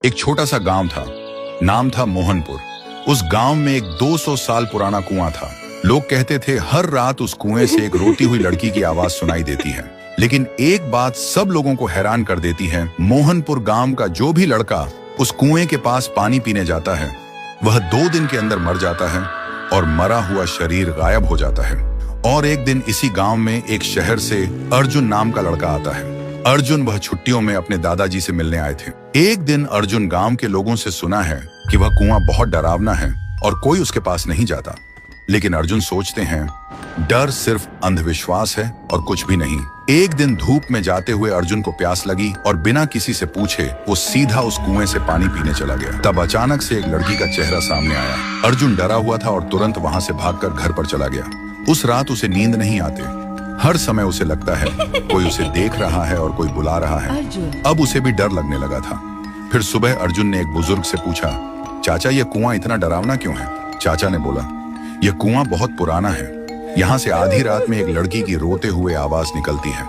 एक छोटा सा गांव था, नाम था मोहनपुर। उस गांव में एक 200 साल पुराना कुआं था। लोग कहते थे हर रात उस कुएं से एक रोती हुई लड़की की आवाज सुनाई देती है। लेकिन एक बात सब लोगों को हैरान कर देती है, मोहनपुर गांव का जो भी लड़का उस कुएं के पास पानी पीने जाता है वह 2 दिन के अंदर मर जाता है और मरा हुआ शरीर गायब हो जाता है। और एक दिन इसी गांव में एक शहर से अर्जुन नाम का लड़का आता है। अर्जुन वह छुट्टियों में अपने दादाजी से मिलने आए थे। एक दिन अर्जुन गांव के लोगों से सुना है कि वह कुआं बहुत डरावना है और कोई उसके पास नहीं जाता। लेकिन अर्जुन सोचते हैं डर सिर्फ अंधविश्वास है और कुछ भी नहीं। एक दिन धूप में जाते हुए अर्जुन को प्यास लगी और बिना किसी से पूछे वो सीधा उस कुएं से पानी पीने चला गया। तब अचानक से एक लड़की का चेहरा सामने आया। अर्जुन डरा हुआ था और तुरंत वहां से भागकर घर पर चला गया। उस रात उसे नींद नहीं आती। हर समय उसे लगता है कोई उसे देख रहा है और कोई बुला रहा है। अब उसे भी डर लगने लगा था। फिर सुबह अर्जुन ने एक बुजुर्ग से पूछा, चाचा ये कुआं इतना डरावना क्यों है? चाचा ने बोला, यह कुआं बहुत पुराना है। यहाँ से आधी रात में एक लड़की की रोते हुए आवाज निकलती है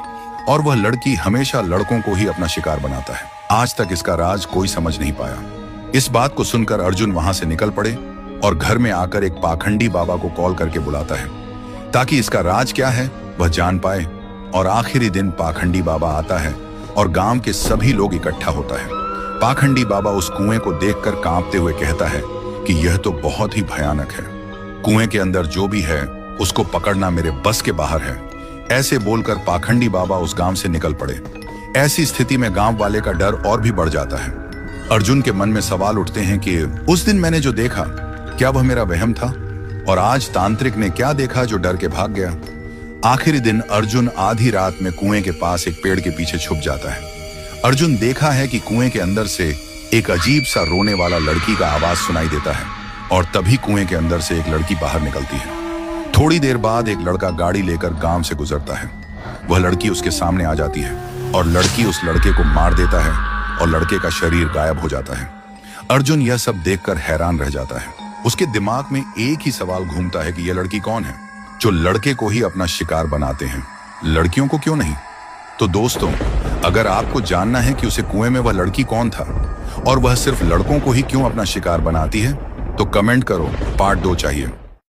और वह लड़की हमेशा लड़कों को ही अपना शिकार बनाता है। आज तक इसका राज कोई समझ नहीं पाया। इस बात को सुनकर अर्जुन वहां से निकल पड़े और घर में आकर एक पाखंडी बाबा को कॉल करके बुलाता है ताकि इसका राज क्या है वह जान पाए। और आखिरी दिन पाखंडी बाबा आता है और गांव के सभी लोग इकट्ठा होता है। पाखंडी बाबा उस कुएं को देखकर कांपते हुए कहता है कि यह तो बहुत ही भयानक है। कुएं के अंदर जो भी है उसको पकड़ना मेरे बस के बाहर है। ऐसे बोलकर पाखंडी बाबा उस गांव से निकल पड़े। ऐसी स्थिति में गांव वाले का डर और भी बढ़ जाता है। अर्जुन के मन में सवाल उठते हैं कि उस दिन मैंने जो देखा क्या वह मेरा वहम था, और आज तांत्रिक ने क्या देखा जो डर के भाग गया। आखिरी दिन अर्जुन आधी रात में कुएं के पास एक पेड़ के पीछे छुप जाता है। अर्जुन देखा है कि कुएं के अंदर से एक अजीब सा रोने वाला लड़की का आवाज सुनाई देता है और तभी कुएं के अंदर से एक लड़की बाहर निकलती है। थोड़ी देर बाद एक लड़का गाड़ी लेकर गांव से गुजरता है। वह लड़की उसके सामने आ जाती है और लड़की उस लड़के को मार देता है और लड़के का शरीर गायब हो जाता है। अर्जुन यह सब देखकर हैरान रह जाता है। उसके दिमाग में एक ही सवाल घूमता है कि यह लड़की कौन है जो लड़के को ही अपना शिकार बनाते हैं, लड़कियों को क्यों नहीं? तो दोस्तों, अगर आपको जानना है कि उसे कुएं में वह लड़की कौन था और वह सिर्फ लड़कों को ही क्यों अपना शिकार बनाती है तो कमेंट करो, पार्ट 2 चाहिए।